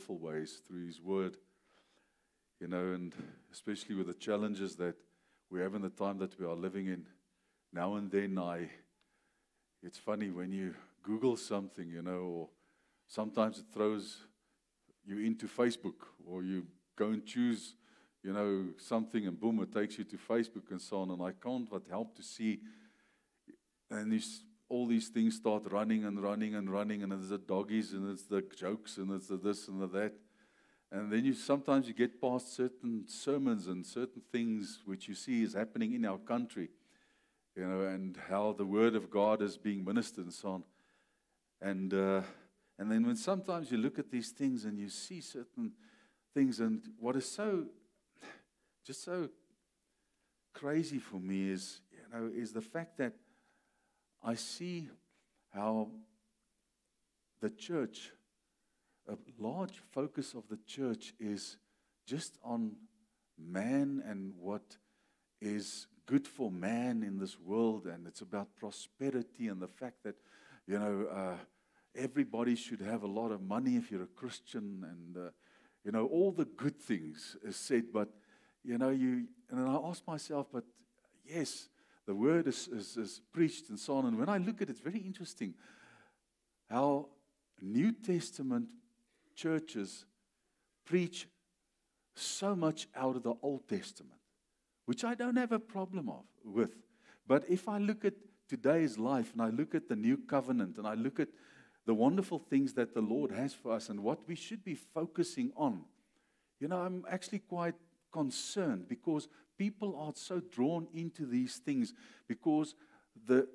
powerful ways through His Word. And especially with the challenges that we have in the time that we are living in. Now and then it's funny when you Google something, or sometimes it throws you into Facebook, or you go and choose, something, and boom, it takes you to Facebook and so on. And I can't but help to see, and all these things start running and running and running, and it's the doggies, and it's the jokes, and it's the this and the that. And then sometimes you get past certain sermons and certain things which you see is happening in our country, and how the Word of God is being ministered and so on. And then when sometimes you look at these things and you see certain things, and what is just so crazy for me is the fact that I see how the church, a large focus of the church is just on man and what is good for man in this world, and it's about prosperity and the fact that, everybody should have a lot of money if you're a Christian, and, all the good things is said, but, and I ask myself, but yes, the Word is preached and so on, and when I look at it, it's very interesting how New Testament churches preach so much out of the Old Testament, which I don't have a problem with. But if I look at today's life, and I look at the New Covenant, and I look at the wonderful things that the Lord has for us and what we should be focusing on, I'm actually quite concerned, because people are so drawn into these things, because the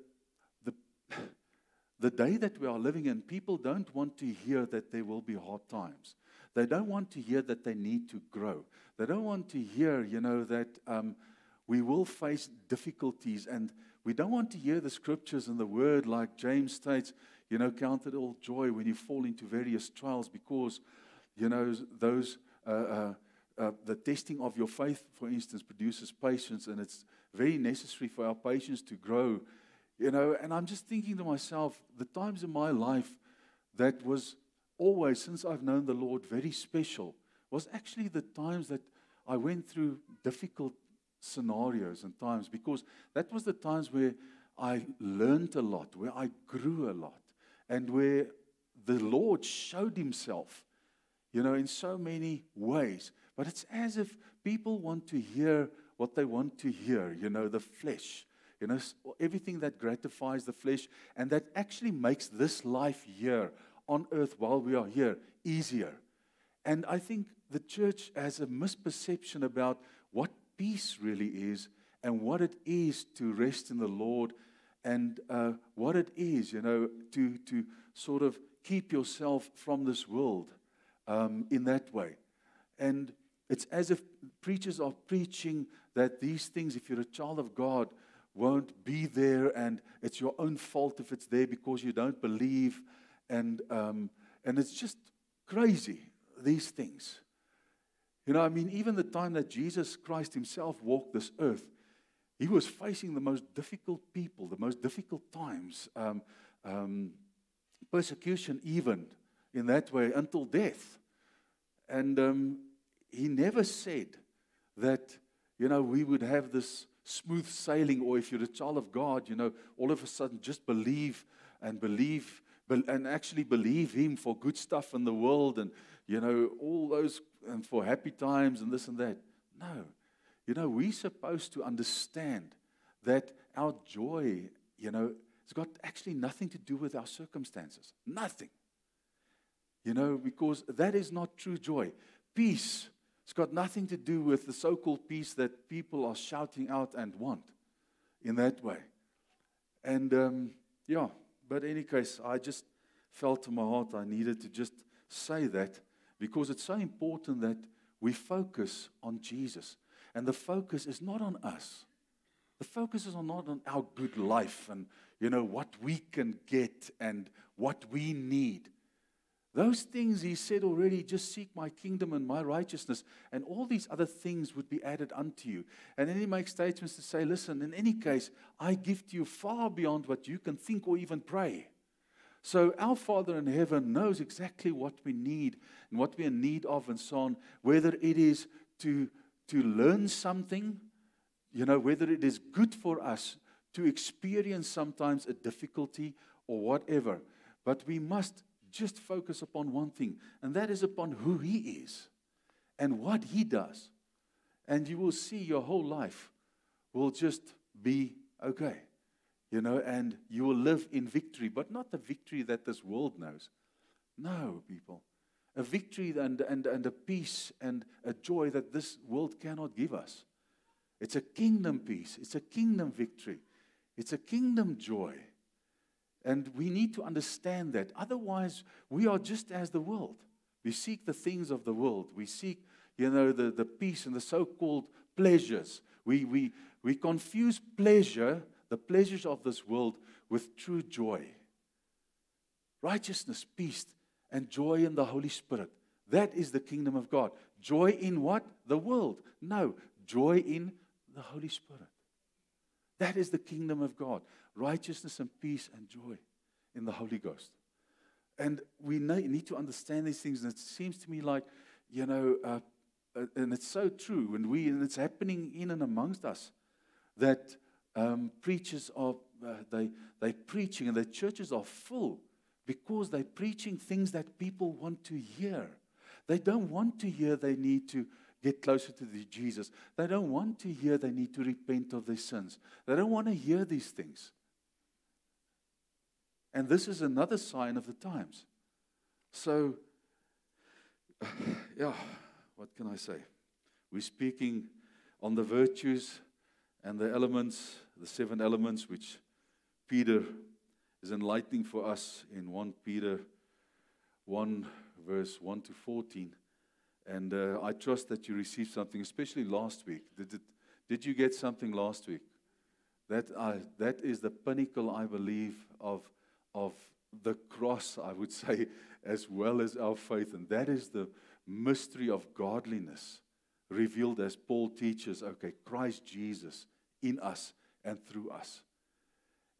day that we are living in, people don't want to hear that there will be hard times. They don't want to hear that they need to grow. They don't want to hear, that we will face difficulties, and we don't want to hear the scriptures and the Word like James states, count it all joy when you fall into various trials, because, those the testing of your faith, for instance, produces patience, and it's very necessary for our patience to grow. And I'm just thinking to myself, the times in my life that was always, since I've known the Lord, very special, was actually the times that I went through difficult scenarios and times, because that was the times where I learned a lot, where I grew a lot, and where the Lord showed Himself, in so many ways. But it's as if people want to hear what they want to hear, the flesh, everything that gratifies the flesh, and that actually makes this life here on earth while we are here easier. And I think the church has a misperception about what peace really is, and what it is to rest in the Lord, and what it is, to sort of keep yourself from this world in that way. And it's as if preachers are preaching that these things, if you're a child of God, won't be there, and it's your own fault if it's there because you don't believe, and it's just crazy, these things. Even the time that Jesus Christ Himself walked this earth, He was facing the most difficult people, the most difficult times, persecution even in that way, until death. And He never said that, we would have this smooth sailing, or if you're a child of God, all of a sudden just believe and actually believe Him for good stuff in the world, and, all those, and for happy times and this and that. No. We're supposed to understand that our joy, it's got actually nothing to do with our circumstances. Nothing. Because that is not true joy. Peace, it's got nothing to do with the so-called peace that people are shouting out and want in that way. And, but in any case, I just felt in my heart I needed to just say that, because it's so important that we focus on Jesus. And the focus is not on us. The focus is not on our good life and, what we can get and what we need. Those things He said already, just seek my kingdom and my righteousness, and all these other things would be added unto you. And then He makes statements to say, listen, in any case, I give to you far beyond what you can think or even pray. So our Father in heaven knows exactly what we need and what we are in need of and so on, whether it is to learn something, whether it is good for us to experience sometimes a difficulty or whatever. But we must just focus upon one thing, and that is upon who He is and what He does. And you will see your whole life will just be okay. And you will live in victory, but not the victory that this world knows. No, people. A victory and a peace and a joy that this world cannot give us. It's a kingdom peace. It's a kingdom victory. It's a kingdom joy. And we need to understand that. Otherwise, we are just as the world. We seek the things of the world. We seek, the peace and the so-called pleasures. We confuse pleasure, the pleasures of this world, with true joy. Righteousness, peace, and joy in the Holy Spirit. That is the kingdom of God. Joy in what? The world. No, joy in the Holy Spirit. That is the kingdom of God. Righteousness and peace and joy in the Holy Ghost. And we need to understand these things. And it seems to me like, and it's so true, and it's happening in and amongst us, that preachers are, they're preaching and the churches are full because they're preaching things that people want to hear. They don't want to hear they need to get closer to Jesus. They don't want to hear they need to repent of their sins. They don't want to hear these things. And this is another sign of the times. So, what can I say? We're speaking on the virtues and the elements, the 7 elements, which Peter is enlightening for us in 1 Peter 1, verse 1 to 14. And I trust that you received something, especially last week. Did you get something last week? That is the pinnacle, I believe, of the cross, I would say, as well as our faith. And that is the mystery of godliness revealed as Paul teaches, Christ Jesus in us and through us.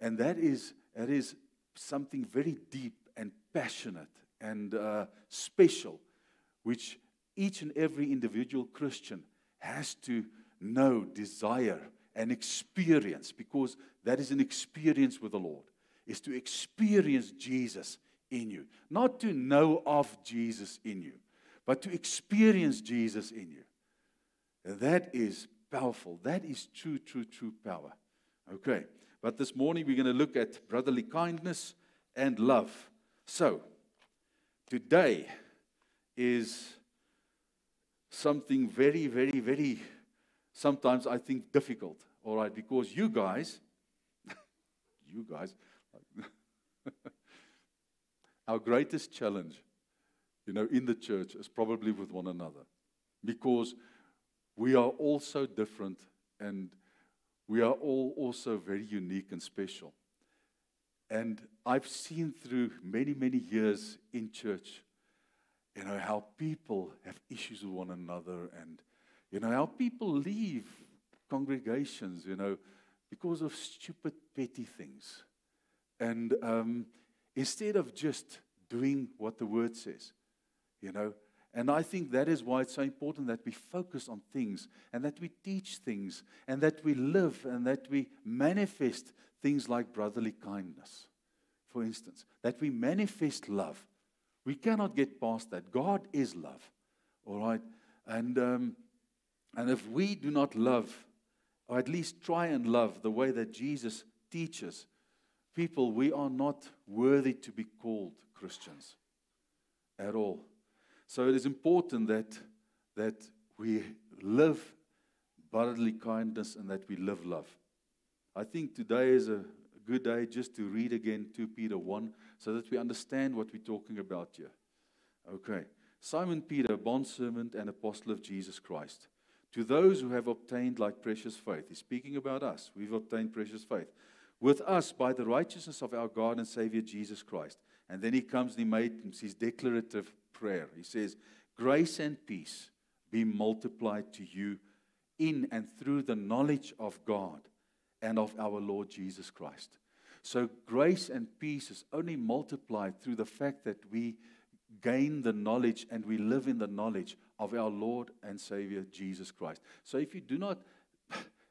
And that is something very deep and passionate and special, which each and every individual Christian has to know, desire, and experience, because that is an experience with the Lord, is to experience Jesus in you. Not to know of Jesus in you, but to experience Jesus in you. And that is powerful. That is true power. Okay. But this morning we're going to look at brotherly kindness and love. So, today is something very, very, very, sometimes I think difficult. All right, because you guys, our greatest challenge, in the church is probably with one another. Because we are all so different and we are all also very unique and special. And I've seen through many, many years in church, how people have issues with one another and, how people leave congregations, because of stupid, petty things. And instead of just doing what the Word says, And I think that is why it's so important that we focus on things and that we teach things and that we live and that we manifest things like brotherly kindness, for instance. That we manifest love. We cannot get past that. God is love. All right? And if we do not love, or at least try and love the way that Jesus teaches, people, we are not worthy to be called Christians at all. So it is important that we live brotherly kindness and that we live love. I think today is a good day just to read again 2 Peter 1 so that we understand what we're talking about here. Okay. Simon Peter, bondservant and apostle of Jesus Christ, to those who have obtained like precious faith. He's speaking about us. We've obtained precious faith. With us by the righteousness of our God and Savior Jesus Christ. And then he comes and he made his declarative prayer. He says, grace and peace be multiplied to you in and through the knowledge of God and of our Lord Jesus Christ. So grace and peace is only multiplied through the fact that we gain the knowledge and we live in the knowledge of our Lord and Savior Jesus Christ. So if you do not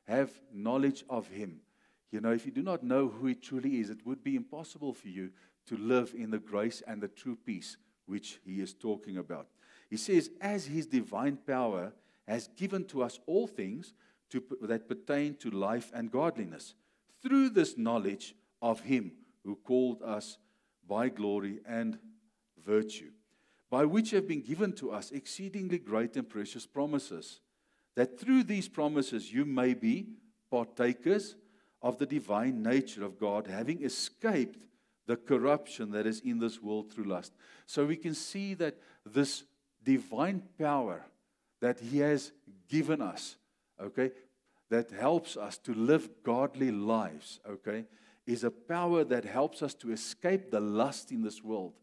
have knowledge of Him, if you do not know who He truly is, it would be impossible for you to live in the grace and the true peace which He is talking about. He says, as His divine power has given to us all things that pertain to life and godliness, through this knowledge of Him who called us by glory and virtue, by which have been given to us exceedingly great and precious promises, that through these promises you may be partakers of the divine nature of God, having escaped the corruption that is in this world through lust. So we can see that this divine power that He has given us, okay, that helps us to live godly lives, okay, is a power that helps us to escape the lust in this world.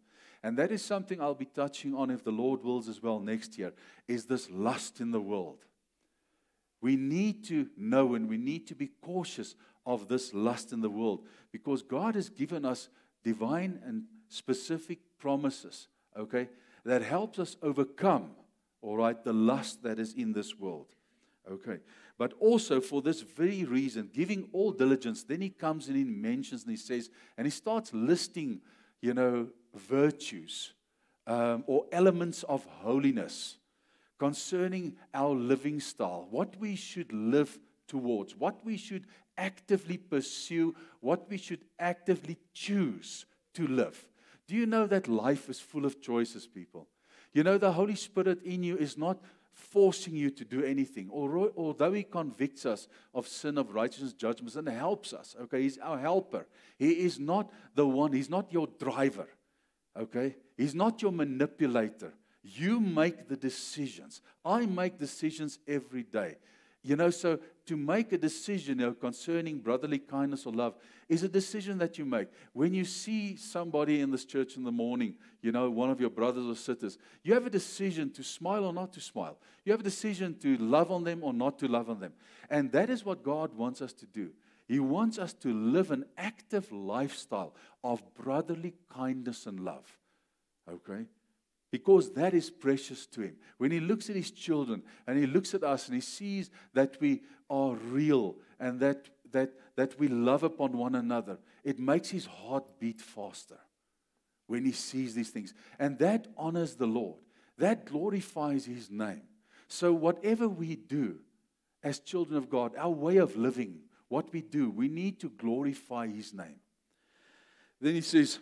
And that is something I'll be touching on, if the Lord wills, as well next year, is this lust in the world. We need to know and we need to be cautious of this lust in the world, because God has given us divine and specific promises, okay, that helps us overcome, all right, the lust that is in this world, okay. But also for this very reason, giving all diligence, then he comes and he mentions and he says, and he starts listing, virtues or elements of holiness concerning our living style, what we should live towards, what we should actively pursue, what we should actively choose to live. Do you know that life is full of choices, people? The Holy Spirit in you is not forcing you to do anything, although He convicts us of sin, of righteousness, judgments, and helps us, okay? He's our helper. He is not the one, He's not your driver, okay? He's not your manipulator. You make the decisions. I make decisions every day. So to make a decision concerning brotherly kindness or love is a decision that you make. When you see somebody in this church in the morning, one of your brothers or sisters, you have a decision to smile or not to smile. You have a decision to love on them or not to love on them. And that is what God wants us to do. He wants us to live an active lifestyle of brotherly kindness and love. Okay? Because that is precious to Him. When He looks at His children and He looks at us and He sees that we are real and that we love upon one another, it makes His heart beat faster when He sees these things. And that honors the Lord. That glorifies His name. So whatever we do as children of God, our way of living, what we do, we need to glorify His name. Then he says,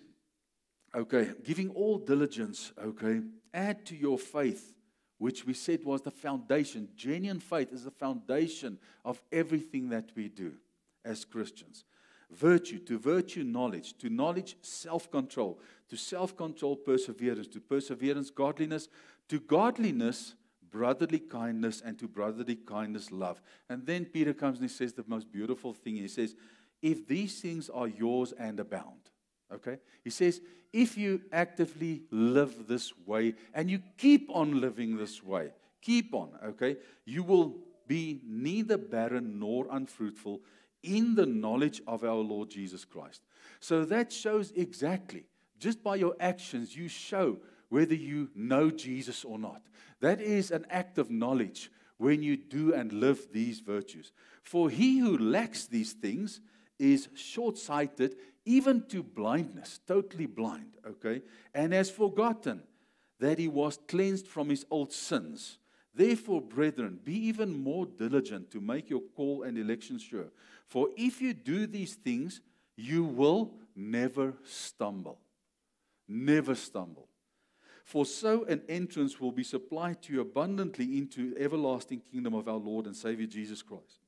okay, giving all diligence, okay, add to your faith, which we said was the foundation. Genuine faith is the foundation of everything that we do as Christians. Virtue, to virtue knowledge, to knowledge self-control, to self-control perseverance, to perseverance godliness, to godliness brotherly kindness, and to brotherly kindness love. And then Peter comes and he says the most beautiful thing. He says, if these things are yours and abound, okay? He says, if you actively live this way and you keep on living this way, keep on, okay? You will be neither barren nor unfruitful in the knowledge of our Lord Jesus Christ. So that shows exactly, just by your actions, you show whether you know Jesus or not. That is an act of knowledge when you do and live these virtues. For he who lacks these things is short-sighted, even to blindness, totally blind, okay? And has forgotten that he was cleansed from his old sins. Therefore, brethren, be even more diligent to make your call and election sure. For if you do these things, you will never stumble. Never stumble. For so an entrance will be supplied to you abundantly into the everlasting kingdom of our Lord and Savior Jesus Christ.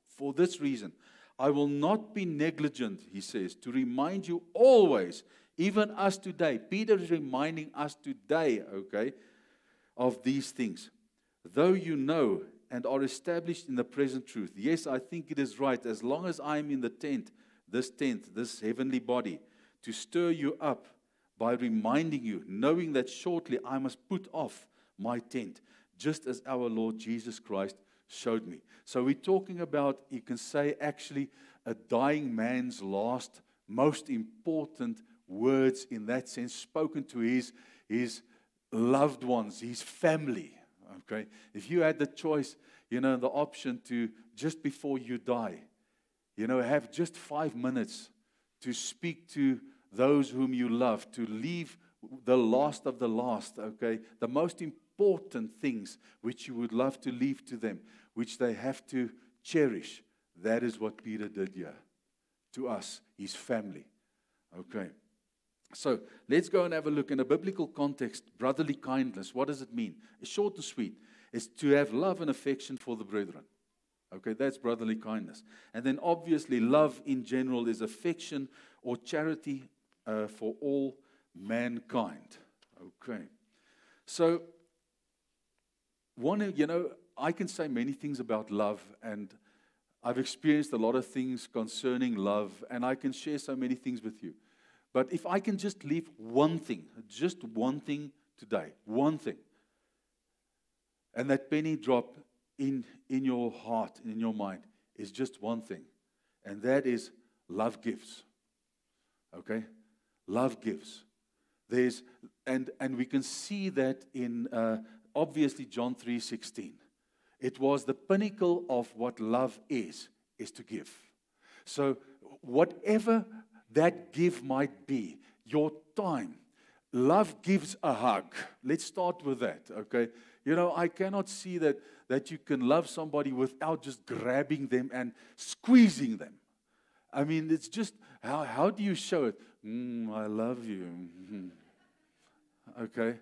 For this reason, I will not be negligent, he says, to remind you always, even us today. Peter is reminding us today, okay, of these things. Though you know and are established in the present truth. Yes, I think it is right, as long as I am in the tent, this heavenly body, to stir you up by reminding you, knowing that shortly I must put off my tent, just as our Lord Jesus Christ showed me. So we're talking about, you can say, actually a dying man's last most important words in that sense spoken to his loved ones, his family. Okay, if you had the choice, the option to just before you die, have just 5 minutes to speak to those whom you love, to leave the last of the last, okay, the most important things which you would love to leave to them, which they have to cherish. That is what Peter did here to us, his family. Okay. So let's go and have a look in a biblical context. Brotherly kindness, what does it mean? It's short and sweet. It's to have love and affection for the brethren. Okay, that's brotherly kindness. And then obviously love in general is affection or charity for all mankind. Okay. So, I can say many things about love, and I've experienced a lot of things concerning love, and I can share so many things with you. But if I can just leave just one thing today, one thing, and that penny drop in your heart, in your mind, is just one thing, and that is love gives. Okay? Love gives. And we can see that in obviously John 3:16. It was the pinnacle of what love is to give. So whatever that give might be, your time, love gives a hug. Let's start with that, okay? I cannot see that you can love somebody without just grabbing them and squeezing them. I mean, it's just, how do you show it? I love you. Okay?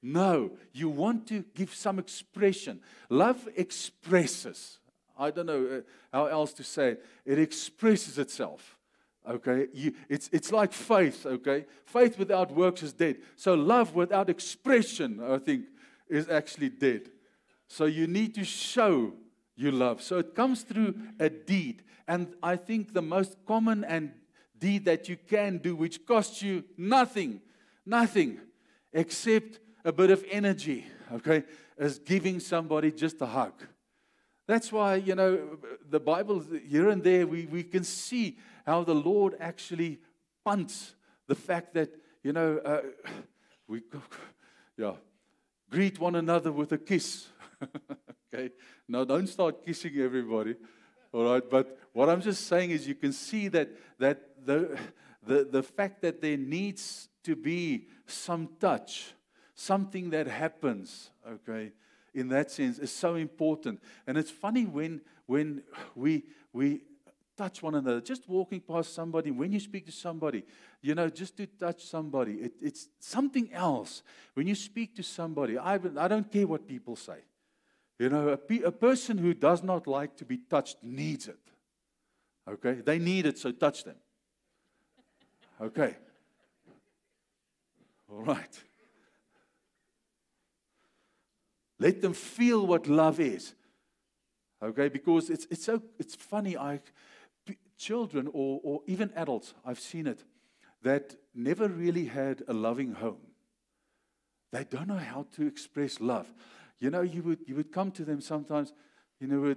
No, you want to give some expression. Love expresses. I don't know how else to say it. It expresses itself. Okay? It's like faith, okay? Faith without works is dead. So love without expression, I think, is actually dead. So you need to show you love. So it comes through a deed. And I think the most common deed that you can do, which costs you nothing, except a bit of energy, okay, is giving somebody just a hug. That's why, the Bible, here and there, we can see how the Lord actually punts the fact that, greet one another with a kiss. Okay? Now, don't start kissing everybody, all right? But what I'm just saying is you can see that the fact that there needs to be some touch, something that happens, okay, in that sense is so important. And it's funny when we touch one another, just walking past somebody, when you speak to somebody, just to touch somebody, it's something else. When you speak to somebody, I don't care what people say. A person who does not like to be touched needs it. Okay? They need it, so touch them. Okay. All right. Let them feel what love is. Okay? Because it's funny. Children or even adults, I've seen it, that never really had a loving home. They don't know how to express love. You would come to them sometimes, even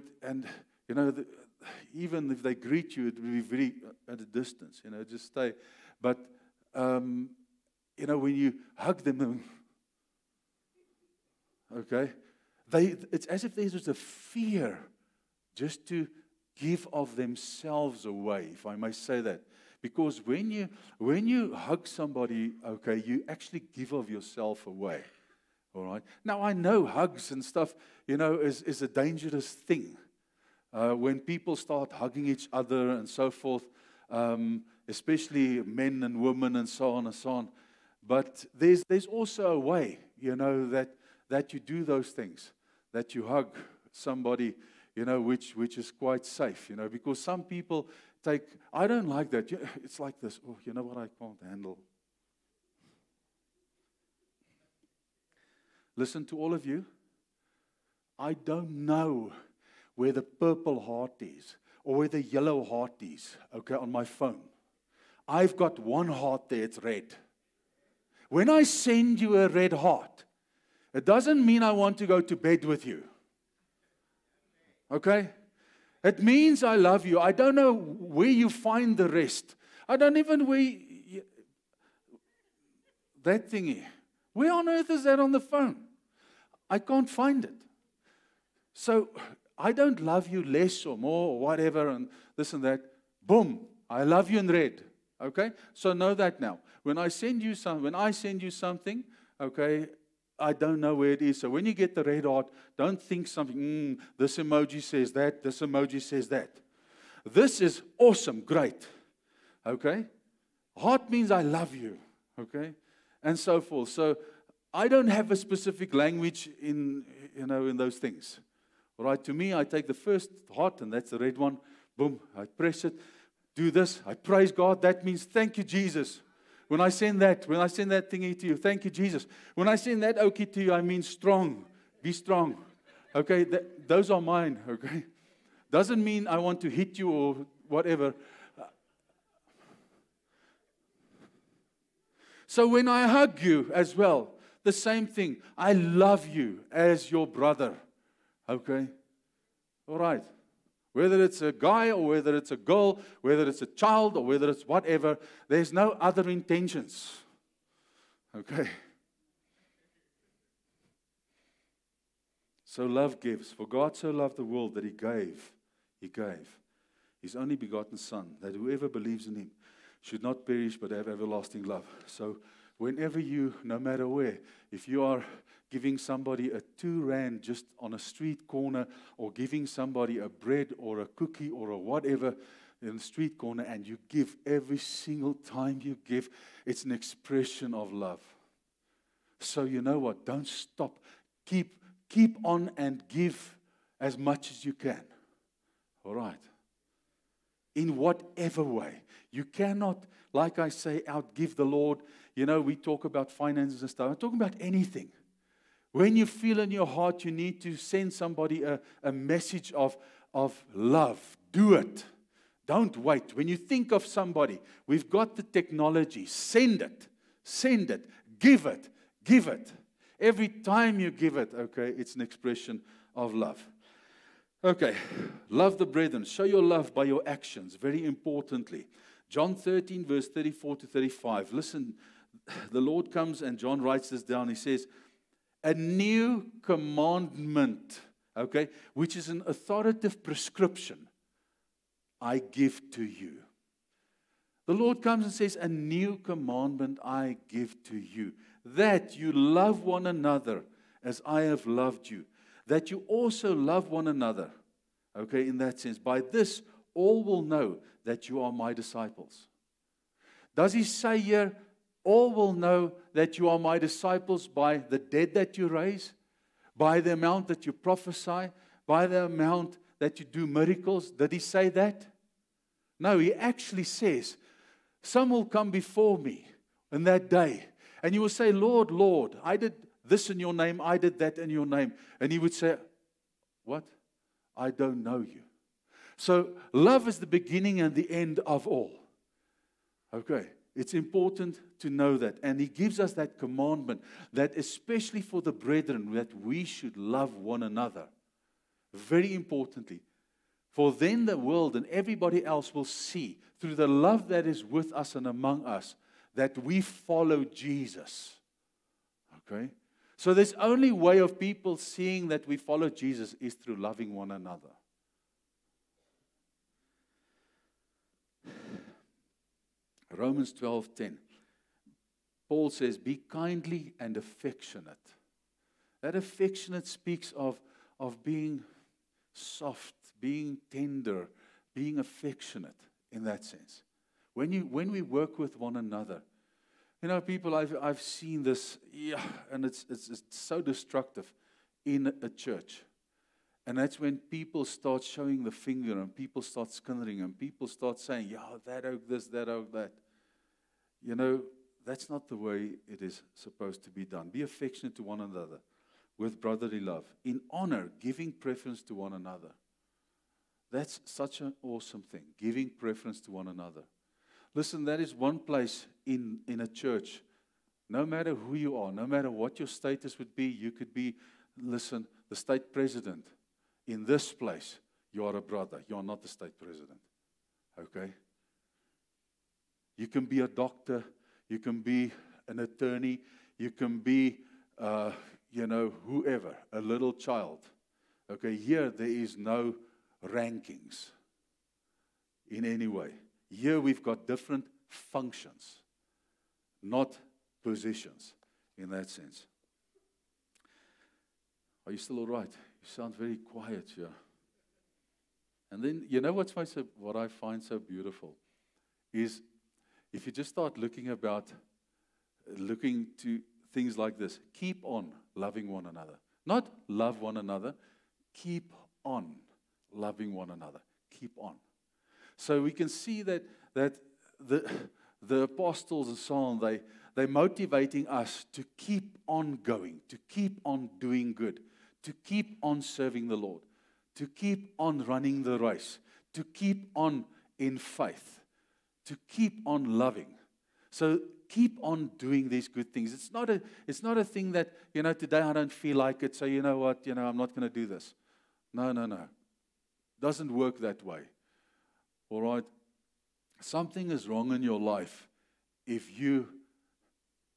if they greet you, it would be very at a distance, just stay. But, when you hug them, okay, it's as if there's just a fear just to give of themselves away, if I may say that. Because when you hug somebody, okay, you actually give of yourself away. All right. Now, I know hugs and stuff, is a dangerous thing. When people start hugging each other and so forth, especially men and women and so on and so on. But there's also a way, that you do those things, that you hug somebody, which is quite safe, because some people I don't like that. It's like this, you know what, I can't handle. Listen to all of you. I don't know where the purple heart is or where the yellow heart is, okay, on my phone. I've got one heart there, it's red. When I send you a red heart, it doesn't mean I want to go to bed with you. Okay? It means I love you. I don't know where you find the rest. I don't even that thingy. Where on earth is that on the phone? I can't find it. So I don't love you less or more or whatever and this and that. Boom, I love you in red. Okay? So know that now. When I send you something, okay, I don't know where it is. So when you get the red heart, don't think something, this emoji says that, this emoji says that. This is awesome, great. Okay? Heart means I love you. Okay? And so forth. So I don't have a specific language in those things. All right, to me, I take the first heart, and that's the red one. Boom, I press it. Do this. I praise God. That means thank you, Jesus. When I send that thingy to you, thank you, Jesus. When I send that okie to you, I mean strong. Be strong. Okay, those are mine. Okay, doesn't mean I want to hit you or whatever. So when I hug you as well, the same thing. I love you as your brother. Okay? All right. Whether it's a guy or whether it's a girl, whether it's a child or whether it's whatever, there's no other intentions. Okay? So love gives. For God so loved the world that He gave His only begotten Son, that whoever believes in Him should not perish but have everlasting love. So whenever you, no matter where, if you are giving somebody a 2 rand just on a street corner, or giving somebody a bread or a cookie or a whatever in the street corner, and you give every single time you give, it's an expression of love. So you know what? Don't stop. Keep on and give as much as you can. All right? In whatever way. You cannot, like I say, outgive the Lord. You know, we talk about finances and stuff. I'm talking about anything. When you feel in your heart you need to send somebody a message of love, do it. Don't wait. When you think of somebody, we've got the technology. Send it. Send it. Give it. Give it. Every time you give it, okay, it's an expression of love. Okay, love the brethren. Show your love by your actions, very importantly. John 13, verse 34 to 35. Listen, the Lord comes and John writes this down. He says, a new commandment, okay, which is an authoritative prescription, I give to you. The Lord comes and says, a new commandment I give to you, that you love one another as I have loved you, that you also love one another. Okay, in that sense, by this all will know that you are my disciples. Does he say here, all will know that you are my disciples by the dead that you raise, by the amount that you prophesy, by the amount that you do miracles? Did he say that? No, he actually says, some will come before me in that day, and you will say, Lord, Lord, I did this in your name, I did that in your name. And he would say, what? I don't know you. So love is the beginning and the end of all. Okay, it's important to know that. And he gives us that commandment that especially for the brethren, that we should love one another. Very importantly. For then the world and everybody else will see through the love that is with us and among us that we follow Jesus. Okay? So there's only way of people seeing that we follow Jesus is through loving one another. Romans 12:10. Paul says, be kindly and affectionate. That affectionate speaks of being soft, being tender, being affectionate in that sense. When we work with one another, you know, people, I've seen this, and it's so destructive in a church. And that's when people start showing the finger and people start skinnering and people start saying, that oak this, that oak that. You know, that's not the way it is supposed to be done. Be affectionate to one another with brotherly love. In honor, giving preference to one another. That's such an awesome thing, giving preference to one another. Listen, that is one place in a church, no matter who you are, no matter what your status would be, you could be, listen, the state president. In this place, you are a brother. You are not the state president. Okay? You can be a doctor. You can be an attorney. You can be, whoever, a little child. Okay, here there is no rankings in any way. Here we've got different functions, not positions in that sense. Are you still all right? You sound very quiet here. And then, you know what I find so beautiful is if you just start looking to things like this, keep on loving one another. Not love one another, keep on loving one another. Keep on. So we can see that the apostles and so on, they're motivating us to keep on going, to keep on doing good, to keep on serving the Lord, to keep on running the race, to keep on in faith, to keep on loving. So keep on doing these good things. It's not a thing that, today I don't feel like it, so you know what, I'm not going to do this. No. Doesn't work that way. All right? Something is wrong in your life if you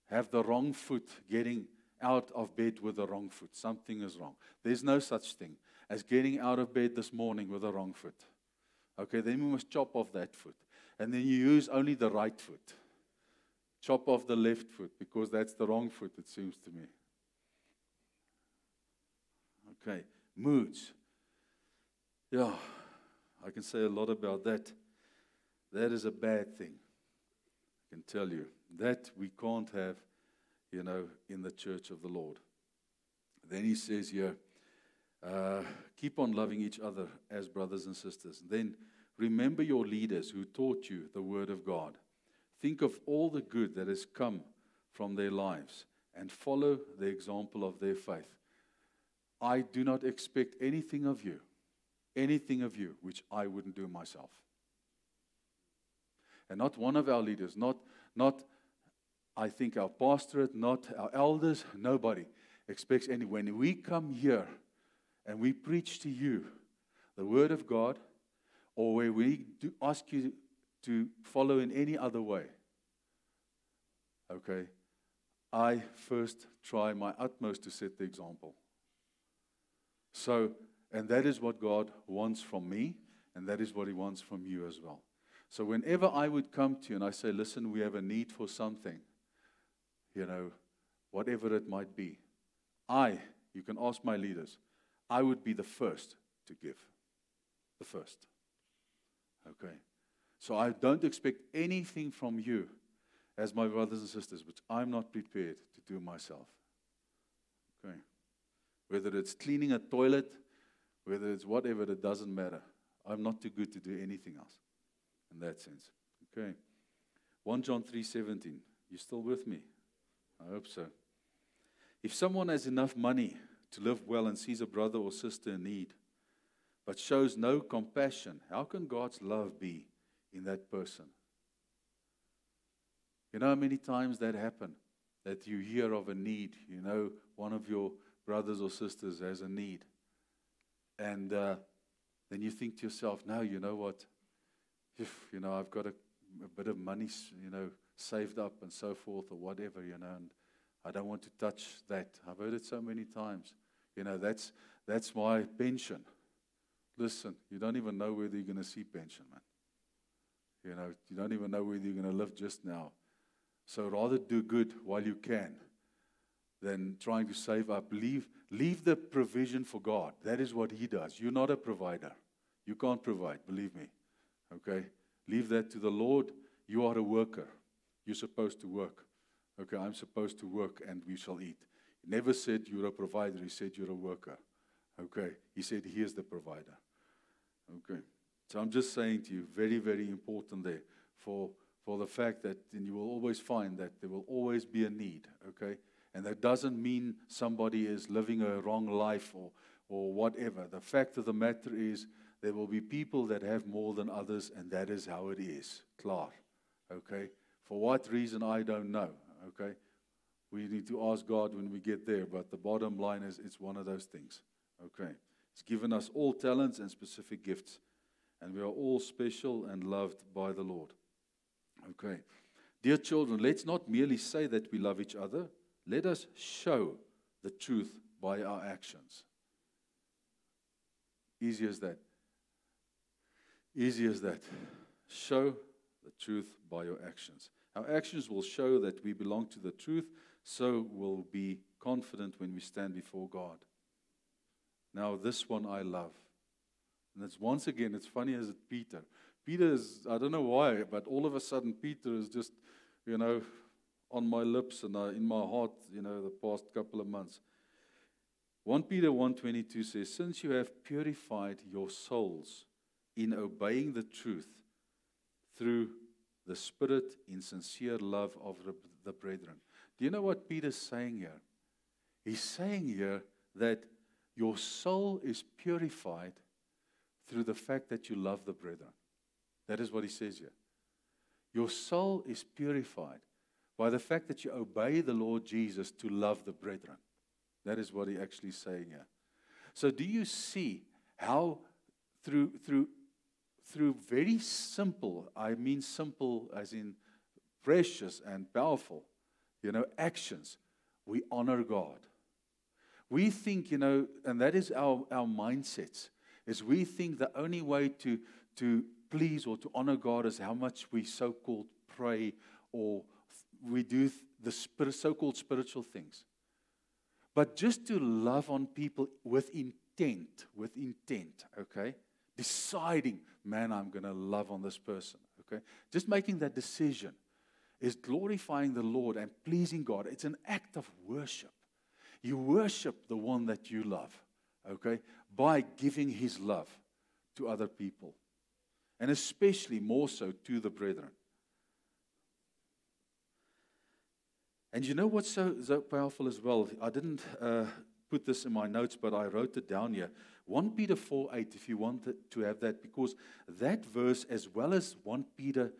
have the wrong foot getting out of bed with the wrong foot. Something is wrong. There's no such thing as getting out of bed this morning with the wrong foot. Okay, then we must chop off that foot. And then you use only the right foot. Chop off the left foot because that's the wrong foot, it seems to me. Okay, moods. Yeah, I can say a lot about that. That is a bad thing. I can tell you. That we can't have, in the church of the Lord. Then he says here, keep on loving each other as brothers and sisters. Then remember your leaders who taught you the word of God. Think of all the good that has come from their lives and follow the example of their faith. I do not expect anything of you which I wouldn't do myself. And not one of our leaders, not I think our pastorate, not our elders, nobody expects any. When we come here and we preach to you the word of God, or where we do ask you to follow in any other way, okay, I first try my utmost to set the example. So, and that is what God wants from me, and that is what He wants from you as well. So whenever I would come to you and I say, listen, we have a need for something, whatever it might be, you can ask my leaders, I would be the first to give. The first. Okay. So I don't expect anything from you as my brothers and sisters, which I'm not prepared to do myself. Okay. Whether it's cleaning a toilet, whether it's whatever, it doesn't matter. I'm not too good to do anything else in that sense. Okay. 1 John 3:17. You still with me? I hope so. If someone has enough money to live well and sees a brother or sister in need, but shows no compassion, how can God's love be in that person? You know how many times that happens? That you hear of a need, one of your brothers or sisters has a need. And then you think to yourself, no, you know what? If, I've got a bit of money, saved up and so forth or whatever, and I don't want to touch that. I've heard it so many times. That's my pension. Listen, you don't even know whether you're going to see pension, man. You don't even know whether you're going to live just now. So rather do good while you can than trying to save up. Leave the provision for God. That is what He does. You're not a provider. You can't provide, believe me. Okay? Leave that to the Lord. You are a worker. You're supposed to work. Okay, I'm supposed to work and we shall eat. He never said you're a provider. He said you're a worker. Okay? He said He is the provider. Okay? So I'm just saying to you, very, very important there for the fact that then you will always find that there will always be a need. Okay? And that doesn't mean somebody is living a wrong life or whatever. The fact of the matter is there will be people that have more than others, and that is how it is. Klaar. Okay? For what reason, I don't know. Okay? We need to ask God when we get there, but the bottom line is it's one of those things. Okay? He's given us all talents and specific gifts, and we are all special and loved by the Lord. Okay. Dear children, let's not merely say that we love each other. Let us show the truth by our actions. Easy as that. Easy as that. Show the truth by your actions. Our actions will show that we belong to the truth, so we'll be confident when we stand before God. Now, this one I love. And it's once again, it's funny as it's Peter. Peter is, I don't know why, but all of a sudden Peter is just, on my lips and in my heart, the past couple of months. 1 Peter 1:22 says, since you have purified your souls in obeying the truth through the Spirit in sincere love of the brethren. Do you know what Peter's saying here? He's saying here that your soul is purified through the fact that you love the brethren. That is what he says here. Your soul is purified by the fact that you obey the Lord Jesus to love the brethren. That is what he actually is saying here. So do you see how through very simple, I mean simple as in precious and powerful, actions, we honor God. We think, and that is our mindsets, is we think the only way to please or to honor God is how much we so-called pray or we do the so-called spiritual things. But just to love on people with intent, okay? Deciding, man, I'm going to love on this person, okay? Just making that decision is glorifying the Lord and pleasing God. It's an act of worship. You worship the one that you love, okay, by giving his love to other people. And especially more so to the brethren. And you know what's so powerful as well? I didn't put this in my notes, but I wrote it down here. 1 Peter 4:8, if you want to have that, because that verse, as well as 1 Peter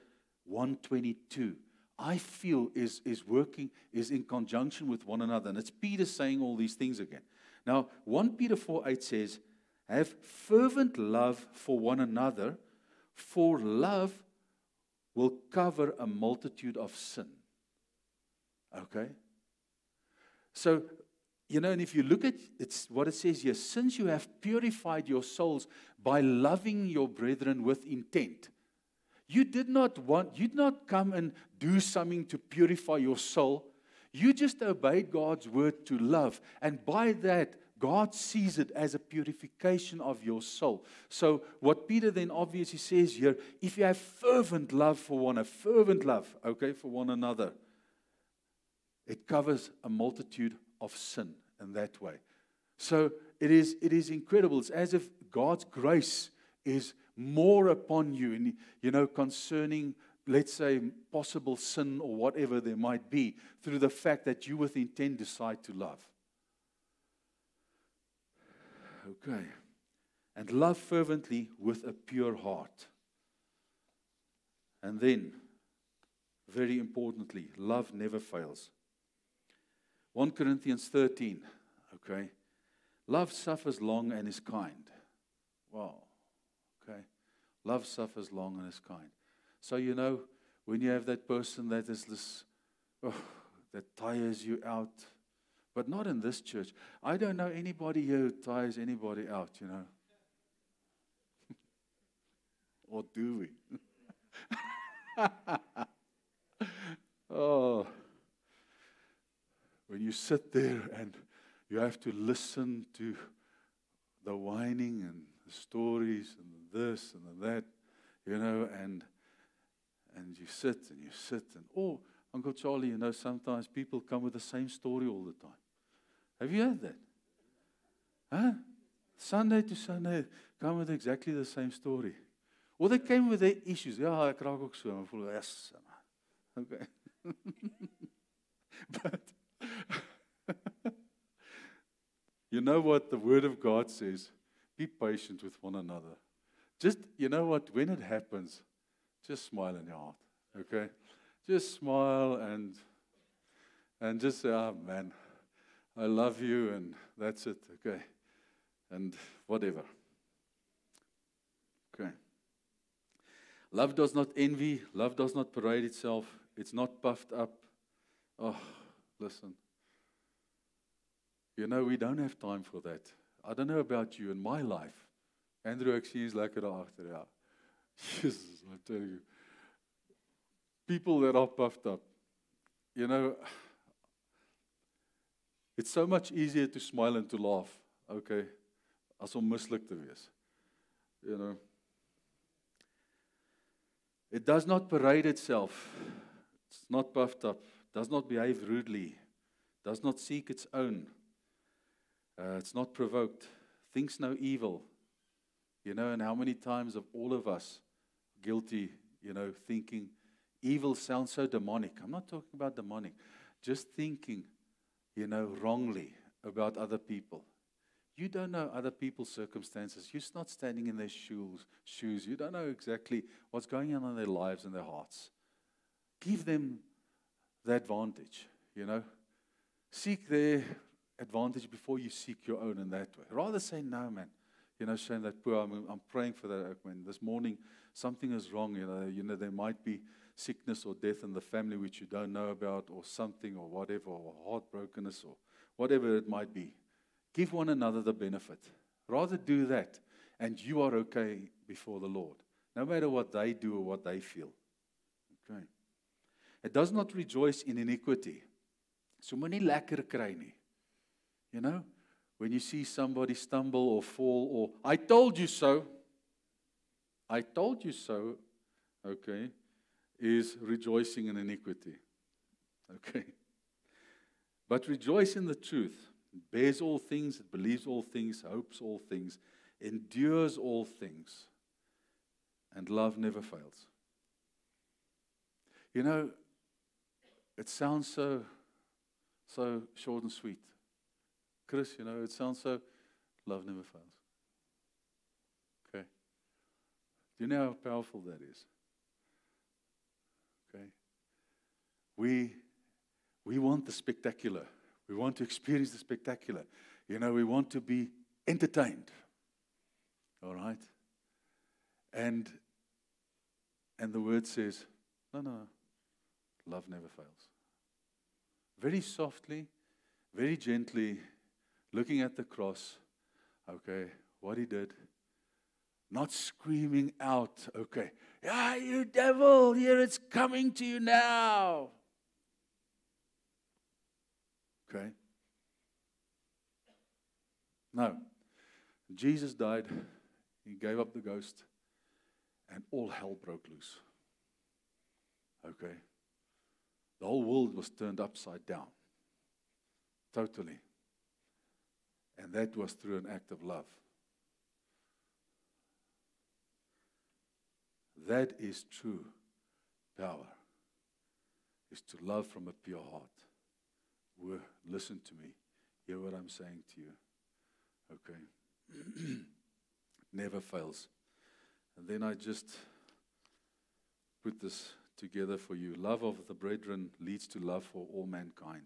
1:22, I feel is in conjunction with one another. And it's Peter saying all these things again. Now, 1 Peter 4:8 says, have fervent love for one another, for love will cover a multitude of sin. Okay? So, and if you look at what it says here, since you have purified your souls by loving your brethren with intent. You did not come and do something to purify your soul. You just obeyed God's word to love. And by that, God sees it as a purification of your soul. So what Peter then obviously says here, if you have fervent love for one another, it covers a multitude of sin in that way. So it is incredible. It's as if God's grace is more upon you, and concerning, let's say, possible sin or whatever there might be, through the fact that you with intent decide to love. Okay. And love fervently with a pure heart. And then, very importantly, love never fails. 1 Corinthians 13, okay. Love suffers long and is kind. Wow. Okay. Love suffers long and is kind. So, when you have that person that is this, that tires you out, but not in this church. I don't know anybody here who tires anybody out, Or do we? Oh. When you sit there and you have to listen to the whining and the stories and this and that, and you sit and, Uncle Charlie, sometimes people come with the same story all the time. Have you heard that? Huh? Sunday to Sunday, come with exactly the same story. Or they came with their issues. Ja, ek raak ook so. Ek voel, yes. Okay. But, you know what the Word of God says? Be patient with one another. Just, when it happens, just smile in your heart. Okay? Just smile and just say, oh man, I love you, and that's it, okay? And whatever. Okay. Love does not envy. Love does not parade itself. It's not puffed up. Oh, listen. You know, we don't have time for that. I don't know about you in my life. Andrew, ek sien jy's lekker daar agter, ja. Jesus, I tell you. People that are puffed up. You know, it's so much easier to smile and to laugh, okay, as om mislik te wees. You know. It does not parade itself. It's not puffed up. Does not behave rudely. Does not seek its own. It's not provoked. Thinks no evil. You know, and how many times of all of us guilty, you know, thinking evil sounds so demonic. I'm not talking about demonic. Just thinking, you know, wrongly about other people. You don't know other people's circumstances. You're not standing in their shoes. You don't know exactly what's going on in their lives and their hearts. Give them the advantage, you know. Seek their advantage before you seek your own in that way. Rather say, no, man. You know, Shane, that poor, I'm praying for that, man. This morning, something is wrong, you know, there might be sickness or death in the family which you don't know about, or something, or whatever, or heartbrokenness, or whatever it might be. Give one another the benefit. Rather do that, and you are okay before the Lord, no matter what they do or what they feel. Okay. It does not rejoice in iniquity. So moenie lekker kry nie. You know, when you see somebody stumble or fall, or I told you so, okay, is rejoicing in iniquity. Okay. But rejoice in the truth. It bears all things, it believes all things, hopes all things, endures all things, and love never fails. You know, it sounds so short and sweet. Chris, you know, it sounds so, love never fails. Okay. Do you know how powerful that is? Okay. We want the spectacular. We want to experience the spectacular. You know, we want to be entertained. All right? And the word says, no, love never fails. Very softly, very gently, looking at the cross, okay, what he did, not screaming out, okay, ah, you devil, here it's coming to you now. Okay? No. Jesus died, he gave up the ghost, and all hell broke loose. Okay? The whole world was turned upside down. Totally. And that was through an act of love. That is true power, is to love from a pure heart. Listen to me. Hear what I'm saying to you. Okay. Never fails. And then I just put this together for you. Love of the brethren leads to love for all mankind.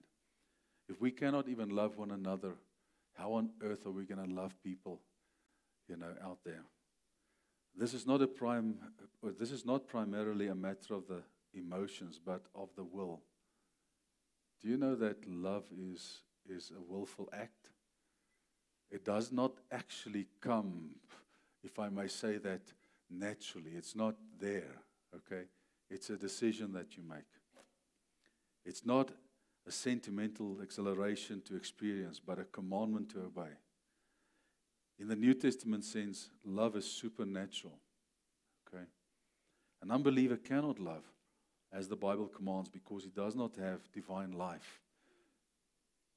If we cannot even love one another, how on earth are we going to love people, you know, out there? This is not primarily a matter of the emotions, but of the will. Do you know that love is a willful act? It does not actually come, if I may say that, naturally. It's not there, okay? It's a decision that you make. It's not a sentimental exhilaration to experience, but a commandment to obey. In the New Testament sense, love is supernatural, okay? An unbeliever cannot love as the Bible commands, because he does not have divine life.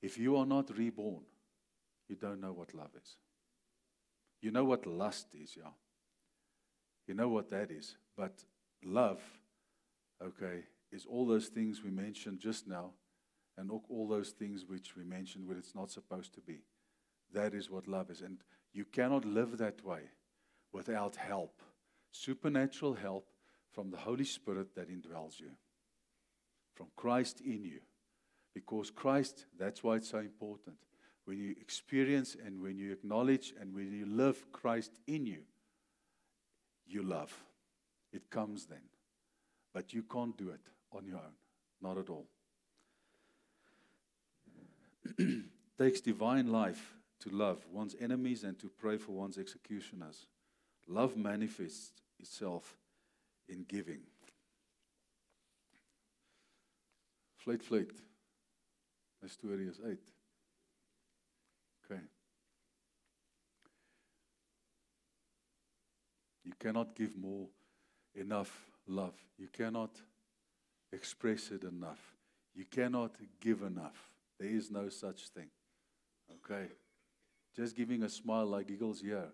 If you are not reborn, you don't know what love is. You know what lust is, yeah. You know what that is. But love, okay, is all those things we mentioned just now, and all those things which we mentioned where it's not supposed to be. That is what love is. And you cannot live that way without help, supernatural help, from the Holy Spirit that indwells you, from Christ in you. Because Christ, that's why it's so important. When you experience and when you acknowledge and when you live Christ in you, you love. it comes then. But you can't do it on your own. Not at all. Takes divine life to love one's enemies and to pray for one's executioners. Love manifests itself in giving. Vleit. My story is 8. Okay. You cannot give enough love. You cannot express it enough. You cannot give enough. There is no such thing. Okay? Just giving a smile like Eagles here,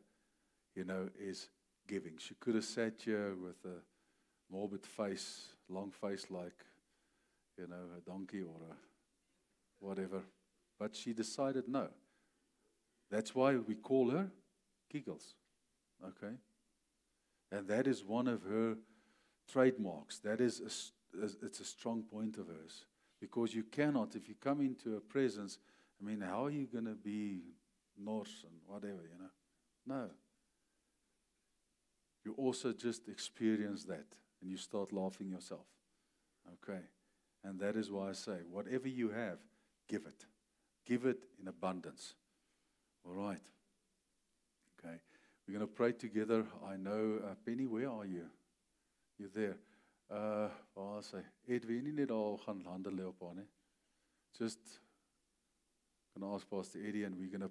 is giving. She could have sat here with a morbid face, long face like, a donkey or a whatever. But she decided no. That's why we call her Giggles. Okay? And that is one of her trademarks. That is it's a strong point of hers. Because you cannot, if you come into her presence, how are you going to be Norse and whatever, No. You also just experience that and you start laughing yourself. Okay? And that is why I say, whatever you have, give it. Give it in abundance. All right. Okay. We're going to pray together. I know, Penny, where are you? You're there. Waar is hy? Ed, wil jy nie net daar gaan hande lê op haar nie? Just going to ask Pastor Eddie and we're going to